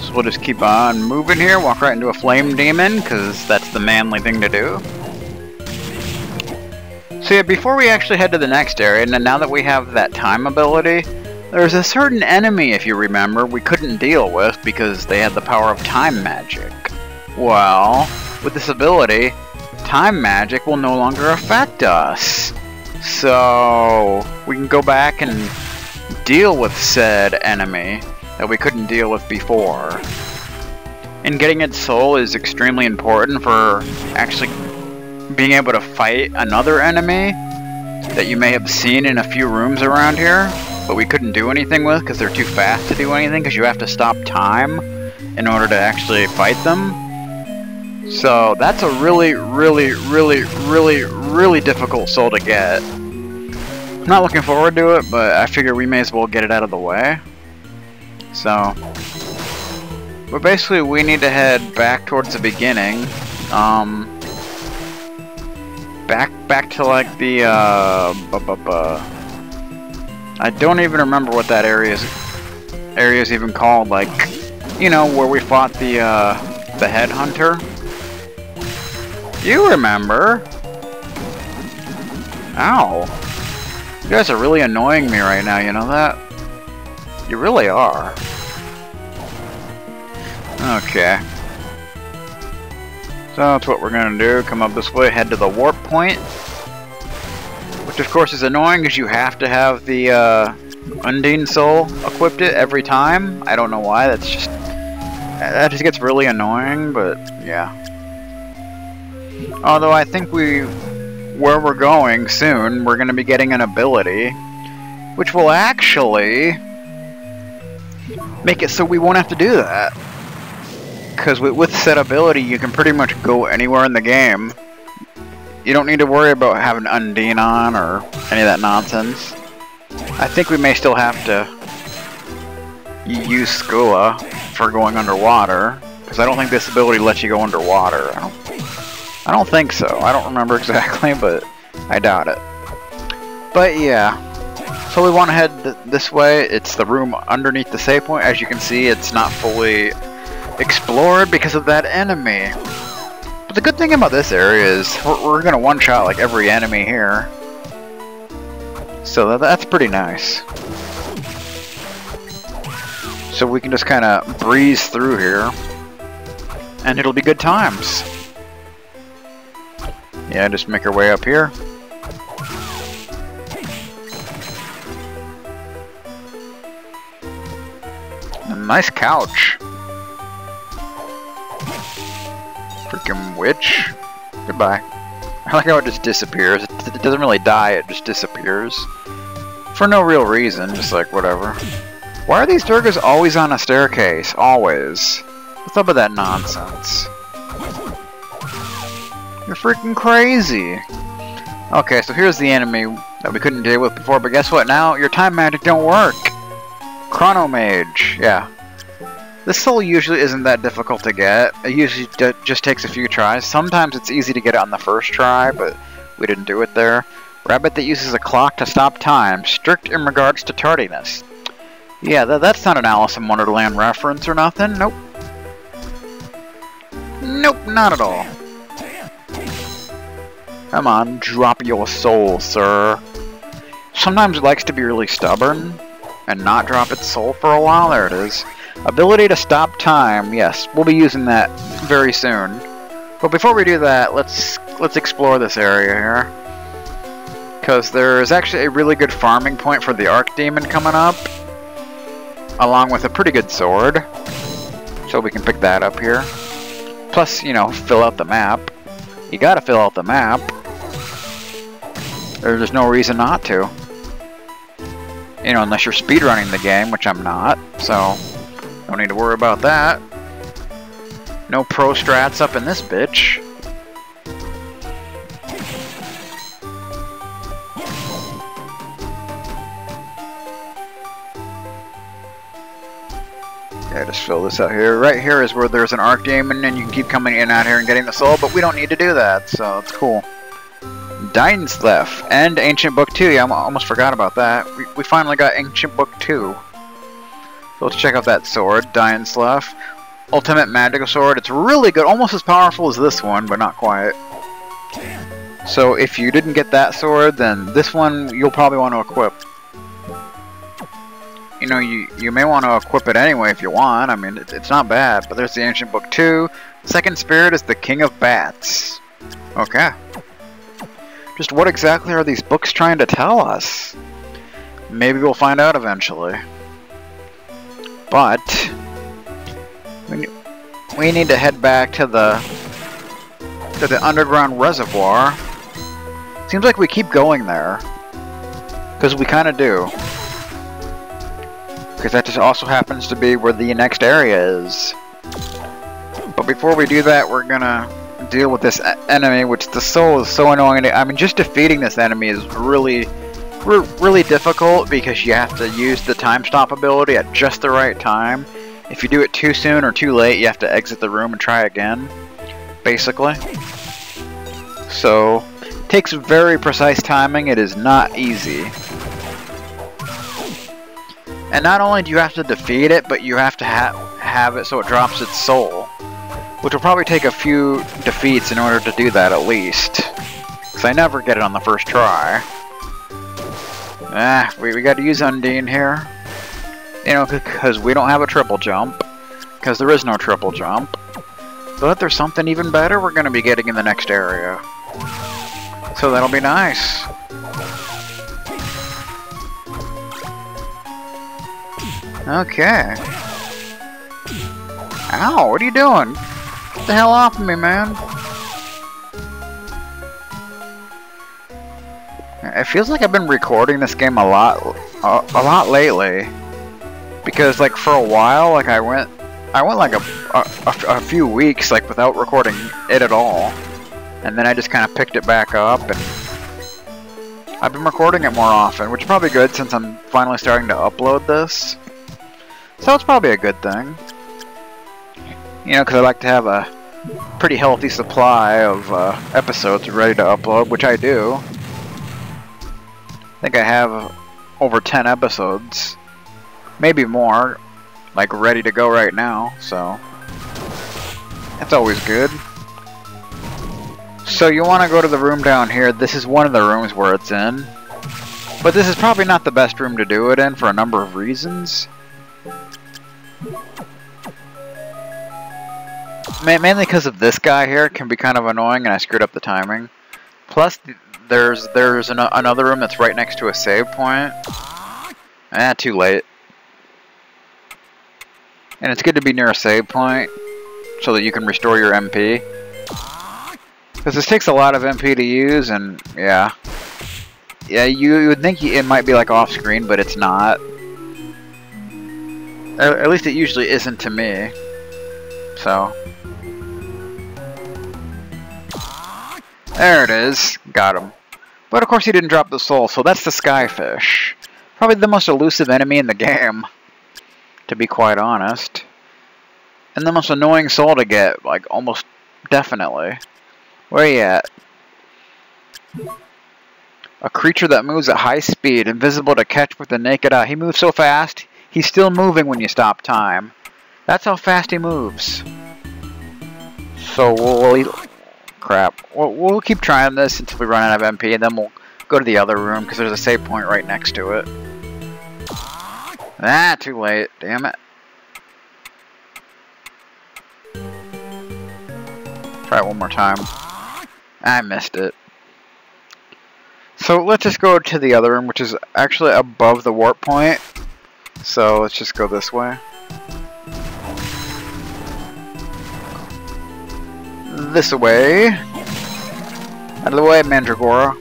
So we'll just keep on moving here, walk right into a flame demon, because that's the manly thing to do. So yeah, before we actually head to the next area, and now that we have that time ability, there's a certain enemy, if you remember, we couldn't deal with because they had the power of time magic. Well, with this ability, time magic will no longer affect us. So we can go back and deal with said enemy that we couldn't deal with before. And getting its soul is extremely important for actually being able to fight another enemy that you may have seen in a few rooms around here, but we couldn't do anything with because they're too fast to do anything, because you have to stop time in order to actually fight them. So that's a really difficult soul to get. I'm not looking forward to it, but I figure we may as well get it out of the way. So, but basically we need to head back towards the beginning. Back to like the I don't even remember what that area is even called. Like, you know, where we fought the headhunter. You remember? Ow! You guys are really annoying me right now. You know that? You really are. Okay. So that's what we're gonna do. Come up this way, head to the warp point. Which of course is annoying because you have to have the Undine Soul equipped it every time. I don't know why, that just gets really annoying, but yeah. Although I think where we're going soon, we're gonna be getting an ability which will actually make it so we won't have to do that. Because with said ability, you can pretty much go anywhere in the game. You don't need to worry about having Undine on or any of that nonsense. I think we may still have to use Skula for going underwater, because I don't think this ability lets you go underwater. I don't think so. I don't remember exactly, but I doubt it. But yeah. So we want to head this way. It's the room underneath the save point. As you can see, it's not fully explored because of that enemy. But the good thing about this area is we're gonna one-shot like every enemy here. So that's pretty nice. So we can just kind of breeze through here, and it'll be good times. Yeah, just make our way up here. A nice couch. Freaking witch. Goodbye. I like how it just disappears. It doesn't really die, it just disappears. For no real reason, just like whatever. Why are these Durgas always on a staircase? Always. What's up with that nonsense? You're freaking crazy. Okay, so here's the enemy that we couldn't deal with before, but guess what? Now your time magic don't work. Chrono Mage, yeah. This soul usually isn't that difficult to get. It usually just takes a few tries. Sometimes it's easy to get it on the first try, but we didn't do it there. Rabbit that uses a clock to stop time, strict in regards to tardiness. Yeah, that's not an Alice in Wonderland reference or nothing. Nope. Nope, not at all. Come on, drop your soul, sir. Sometimes it likes to be really stubborn and not drop its soul for a while. There it is. Ability to stop time. Yes, we'll be using that very soon. But before we do that, let's explore this area here. Because there's actually a really good farming point for the Archdemon coming up, along with a pretty good sword. So we can pick that up here. Plus, you know, fill out the map. You gotta fill out the map. There's no reason not to. You know, unless you're speedrunning the game, which I'm not, so don't need to worry about that. No pro strats up in this bitch. Yeah, just fill this out here. Right here is where there's an Archdemon, and you can keep coming in and out here and getting the soul, but we don't need to do that, so it's cool. Dainsleff and Ancient Book 2. Yeah, I almost forgot about that. We finally got Ancient Book 2. So let's check out that sword, Dianslef. Ultimate Magical Sword. It's really good, almost as powerful as this one, but not quite. So if you didn't get that sword, then this one you'll probably want to equip. You know, you may want to equip it anyway if you want. I mean, it's not bad. But there's the Ancient Book 2. Second Spirit is the King of Bats. Okay. Just what exactly are these books trying to tell us? Maybe we'll find out eventually. But we need to head back to the underground reservoir. Seems like we keep going there. Because we kind of do. Because that just also happens to be where the next area is. But before we do that, we're gonna deal with this enemy, which the soul is so annoying. I mean, just defeating this enemy is really difficult because you have to use the time stop ability at just the right time. If you do it too soon or too late, you have to exit the room and try again, basically. So, it takes very precise timing. It is not easy. And not only do you have to defeat it, but you have to have it so it drops its soul. Which will probably take a few defeats in order to do that at least. Because I never get it on the first try. We got to use Undine here. You know, because we don't have a triple jump. Because there is no triple jump. But there's something even better we're going to be getting in the next area. So that'll be nice. Okay. Ow, what are you doing? Get the hell off of me, man. It feels like I've been recording this game a lot lately. Because like for a while, like I went like a few weeks like without recording it at all. And then I just kind of picked it back up and I've been recording it more often, which is probably good since I'm finally starting to upload this. So it's probably a good thing. You know, because I like to have a pretty healthy supply of episodes ready to upload, which I do. I think I have over 10 episodes. Maybe more, like ready to go right now, so that's always good. So you want to go to the room down here. This is one of the rooms where it's in. But this is probably not the best room to do it in for a number of reasons. Mainly because of this guy here, it can be kind of annoying and I screwed up the timing. Plus, there's another room that's right next to a save point. Too late. And it's good to be near a save point so that you can restore your MP. Because this takes a lot of MP to use, and yeah. Yeah, you would think it might be like off screen, but it's not. At least it usually isn't to me. So. There it is. Got him. But of course he didn't drop the soul, so that's the Skyfish. Probably the most elusive enemy in the game, to be quite honest. And the most annoying soul to get, like, almost definitely. Where are you at? A creature that moves at high speed, invisible to catch with the naked eye. He moves so fast, he's still moving when you stop time. That's how fast he moves. So we'll keep trying this until we run out of MP, and then we'll go to the other room, because there's a save point right next to it. Too late. Damn it. Try it one more time. I missed it. So let's just go to the other room, which is actually above the warp point. So let's just go this way. This way. Out of the way, Mandragora.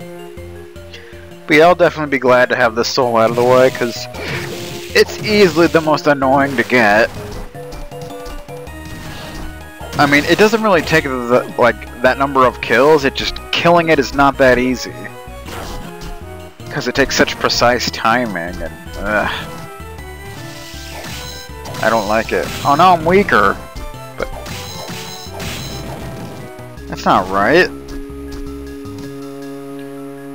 But yeah, I'll definitely be glad to have this soul out of the way, because it's easily the most annoying to get. I mean, it doesn't really take that number of kills, killing it is not that easy. Because it takes such precise timing, and I don't like it. Oh no, I'm weaker! But that's not right.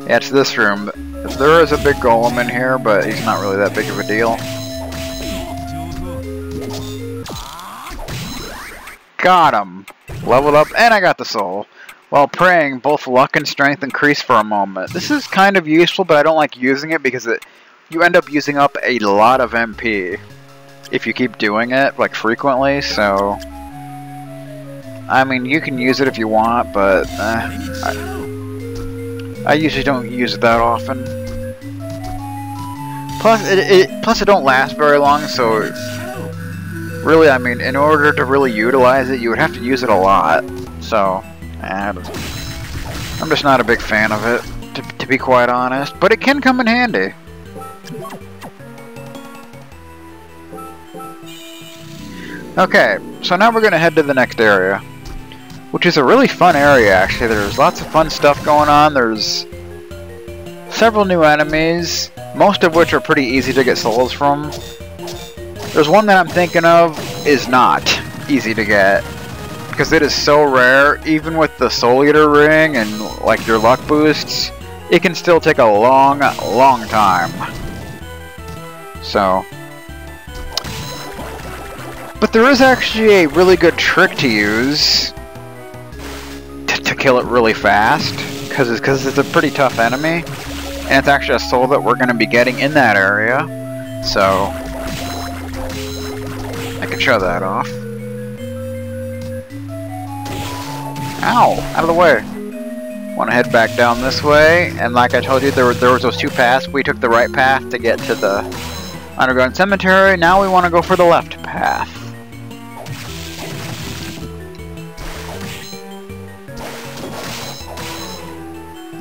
Yeah, it's this room. There is a big golem in here, but he's not really that big of a deal. Got him. Leveled up, and I got the soul. While praying, both luck and strength increase for a moment. This is kind of useful, but I don't like using it because you end up using up a lot of MP if you keep doing it, like, frequently, so... I mean, you can use it if you want, but I usually don't use it that often. Plus, it don't last very long, so really, I mean, in order to really utilize it, you would have to use it a lot. So, I'm just not a big fan of it, to be quite honest. But it can come in handy. Okay, so now we're going to head to the next area, which is a really fun area, actually. There's lots of fun stuff going on. There's several new enemies, most of which are pretty easy to get souls from. There's one that I'm thinking of is not easy to get, because it is so rare. Even with the Soul Eater ring and like your luck boosts, it can still take a long time. So, but there is actually a really good trick to use to kill it really fast, because it's a pretty tough enemy, and it's actually a soul that we're going to be getting in that area. So I can show that off. Ow! Out of the way. Want to head back down this way, and like I told you, there was those two paths. We took the right path to get to the underground cemetery. Now we want to go for the left path.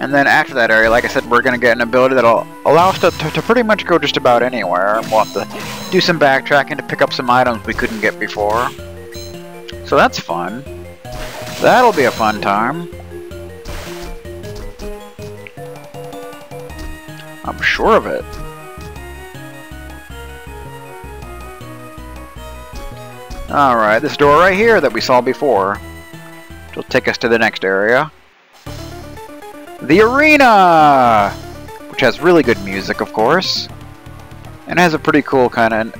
And then after that area, like I said, we're going to get an ability that'll allow us to pretty much go just about anywhere. We'll have to do some backtracking to pick up some items we couldn't get before. So that's fun. That'll be a fun time. I'm sure of it. Alright, this door right here that we saw before, which will take us to the next area. The Arena! Which has really good music, of course. And has a pretty cool kind of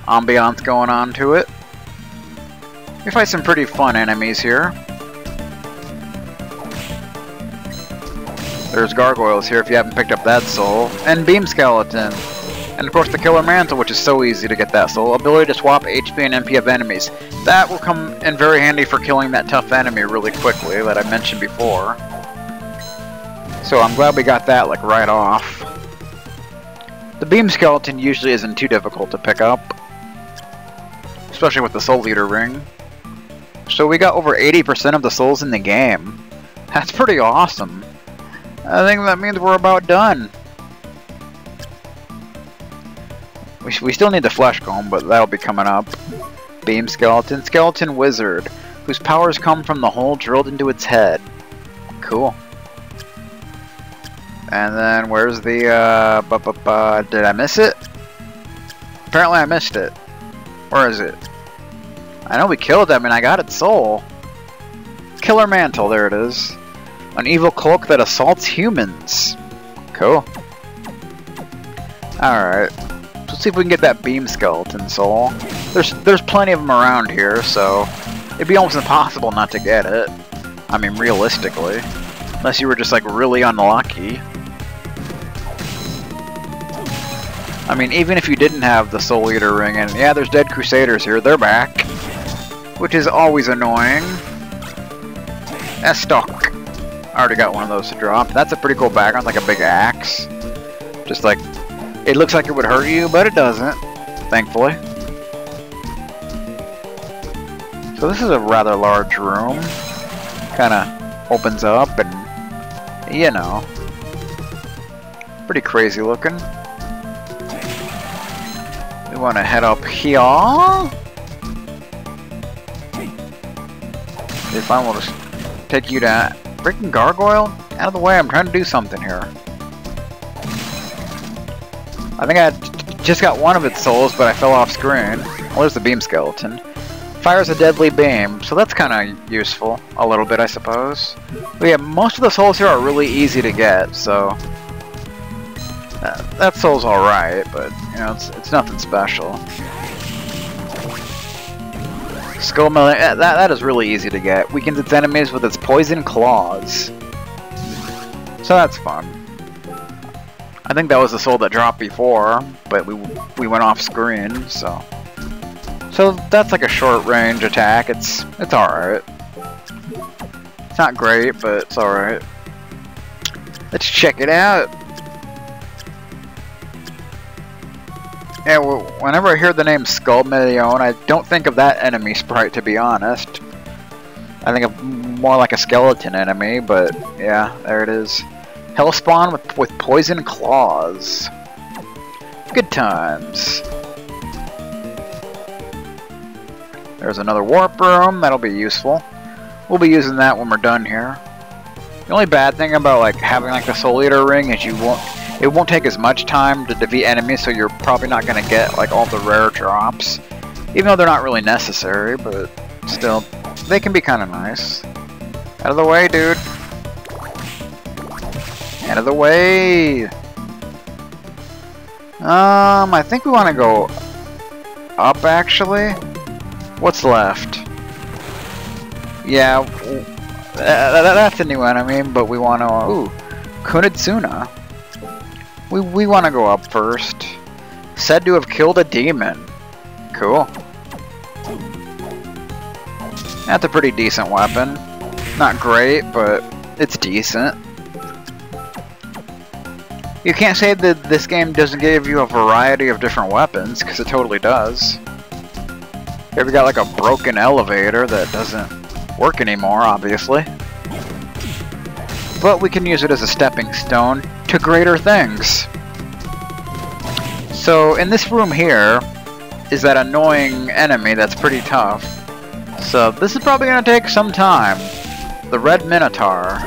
ambiance going on to it. We fight some pretty fun enemies here. There's gargoyles here if you haven't picked up that soul. And Beam Skeleton. And of course the Killer Mantle, which is so easy to get that soul. Ability to swap HP and MP of enemies. That will come in very handy for killing that tough enemy really quickly that I mentioned before. So I'm glad we got that like right off. The Beam Skeleton usually isn't too difficult to pick up, especially with the Soul Eater ring. So we got over 80% of the souls in the game. That's pretty awesome. I think that means we're about done. We still need the Flesh Comb, but that'll be coming up. Beam Skeleton. Skeleton Wizard, whose powers come from the hole drilled into its head. Cool. And then where's the, did I miss it? Apparently I missed it. Where is it? I know we killed them and I got its soul. Killer Mantle, there it is. An evil cloak that assaults humans. Cool. Alright. Let's see if we can get that Beam Skeleton soul. There's plenty of them around here, so it'd be almost impossible not to get it. I mean, realistically. Unless you were just like really unlucky. I mean, even if you didn't have the Soul Eater ring, and yeah, there's Dead Crusaders here, they're back. Which is always annoying. That's stuck. I already got one of those to drop. That's a pretty cool background, like a big axe. Just like, it looks like it would hurt you, but it doesn't, thankfully. So this is a rather large room. Kinda opens up and, you know, pretty crazy looking. We want to head up here. If I will just take you to freaking gargoyle? Out of the way, I'm trying to do something here. I think I just got one of its souls, but I fell off screen. Well, there's the Beam Skeleton. Fires a deadly beam, so that's kind of useful. A little bit, I suppose. But yeah, most of the souls here are really easy to get, so... that soul's alright, but, you know, it's nothing special. Skull Million, that is really easy to get. Weakens its enemies with its poison claws. So that's fun. I think that was the soul that dropped before, but we went off screen, so. So that's like a short range attack. It's alright. It's not great, but it's alright. Let's check it out. Yeah, whenever I hear the name Skull Million, I don't think of that enemy sprite, to be honest. I think of more like a skeleton enemy, but yeah, there it is. Hellspawn with poison claws. Good times. There's another warp room, that'll be useful. We'll be using that when we're done here. The only bad thing about like having like the Soul Eater ring is it won't take as much time to defeat enemies, so you're probably not going to get like all the rare drops. Even though they're not really necessary, but still, they can be kind of nice. Out of the way, dude. Out of the way. I think we want to go up, actually. What's left? Yeah, that's a new enemy, but we want to... Ooh, Kunitsuna. We want to go up first. Said to have killed a demon. Cool. That's a pretty decent weapon. Not great, but it's decent. You can't say that this game doesn't give you a variety of different weapons, because it totally does. Here we got like a broken elevator that doesn't work anymore, obviously. But we can use it as a stepping stone to greater things. So in this room here is that annoying enemy that's pretty tough. So this is probably going to take some time. The Red Minotaur.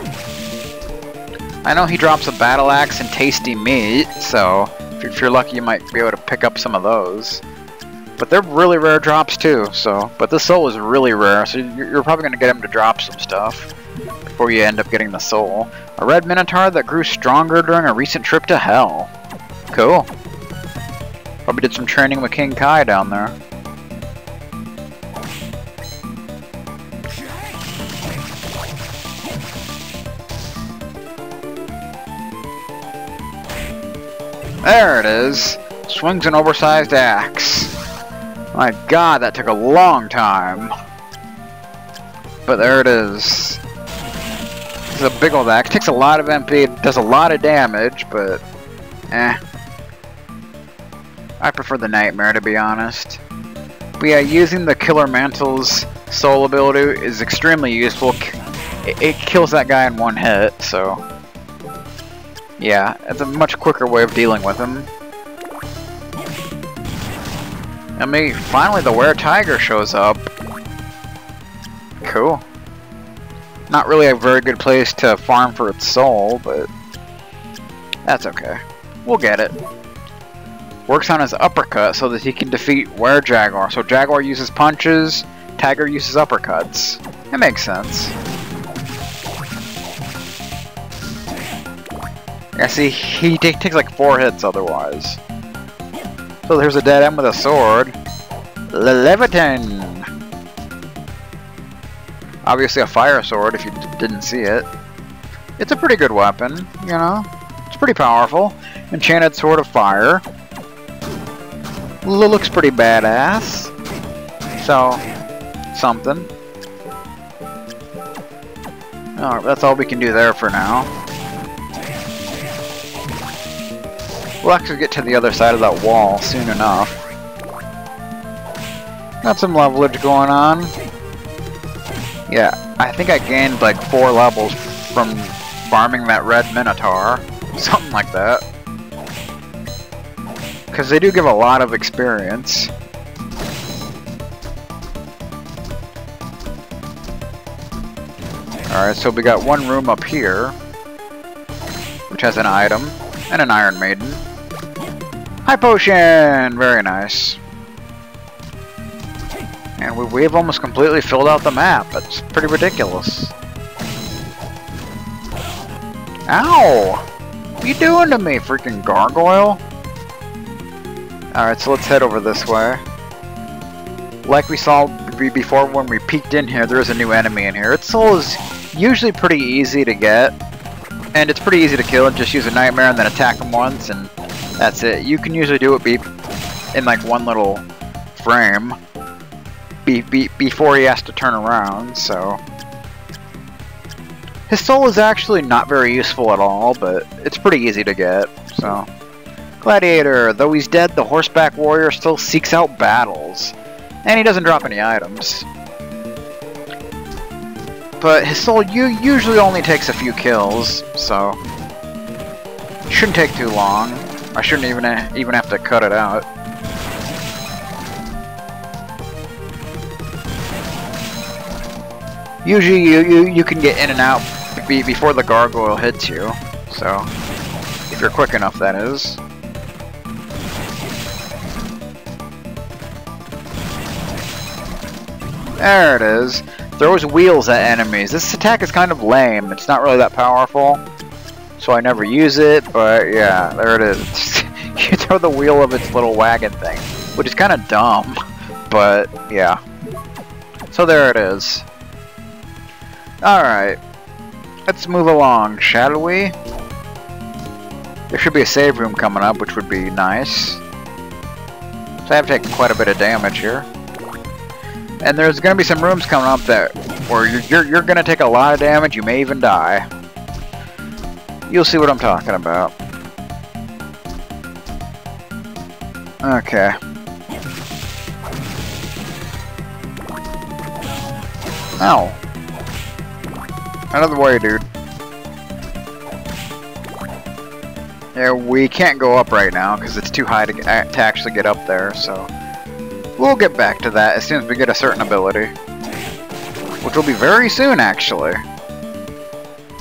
I know he drops a battle axe and tasty meat, so if you're lucky you might be able to pick up some of those. But they're really rare drops too, so. But this soul is really rare, so you're probably going to get him to drop some stuff before you end up getting the soul. A red minotaur that grew stronger during a recent trip to hell. Cool. Probably did some training with King Kai down there. There it is. Swings an oversized axe. My god, that took a long time. But there it is. It's a big old axe. Takes a lot of MP, does a lot of damage, but eh. I prefer the Nightmare, to be honest. But yeah, using the Killer Mantle's soul ability is extremely useful. It kills that guy in one hit, so yeah, it's a much quicker way of dealing with him. I mean, finally the Were-Tiger shows up. Cool. Not really a very good place to farm for its soul, but that's okay. We'll get it. Works on his uppercut so that he can defeat Were-Jaguar. So Jaguar uses punches, Tiger uses uppercuts. It makes sense. Yeah, see, he takes like 4 hits otherwise. So there's a dead end with a sword. Levitin! Obviously a fire sword if you didn't see it. It's a pretty good weapon, you know? It's pretty powerful. Enchanted Sword of Fire. Looks pretty badass. So, something. Alright, that's all we can do there for now. We'll actually get to the other side of that wall soon enough. Got some levelage going on. Yeah, I think I gained like 4 levels from farming that red minotaur. Something like that. Because they do give a lot of experience. Alright, so we got one room up here, which has an item and an Iron Maiden. High potion! Very nice. And we've almost completely filled out the map. That's pretty ridiculous. Ow! What are you doing to me, freaking gargoyle? Alright, so let's head over this way. Like we saw before when we peeked in here, there is a new enemy in here. Its soul is usually pretty easy to get, and it's pretty easy to kill. Just use a nightmare and then attack him once, and that's it. You can usually do it in like one little frame before he has to turn around, so... His soul is actually not very useful at all, but it's pretty easy to get, so... Gladiator. Though he's dead, the horseback warrior still seeks out battles. And he doesn't drop any items. But his soul usually only takes a few kills, so... It shouldn't take too long. I shouldn't even have to cut it out. Usually you can get in and out before the gargoyle hits you, so... If you're quick enough, that is. There it is. Throws wheels at enemies. This attack is kind of lame. It's not really that powerful, so I never use it, but yeah, there it is. You throw the wheel of its little wagon thing, which is kind of dumb, but yeah. So there it is. Alright. Let's move along, shall we? There should be a save room coming up, which would be nice. So I have taken quite a bit of damage here. And there's going to be some rooms coming up where you're going to take a lot of damage, you may even die. You'll see what I'm talking about. Okay. Ow. Out of the way, dude. Yeah, we can't go up right now because it's too high to actually get up there, so... We'll get back to that as soon as we get a certain ability. Which will be very soon, actually.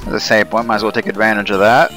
As a save point, might as well take advantage of that.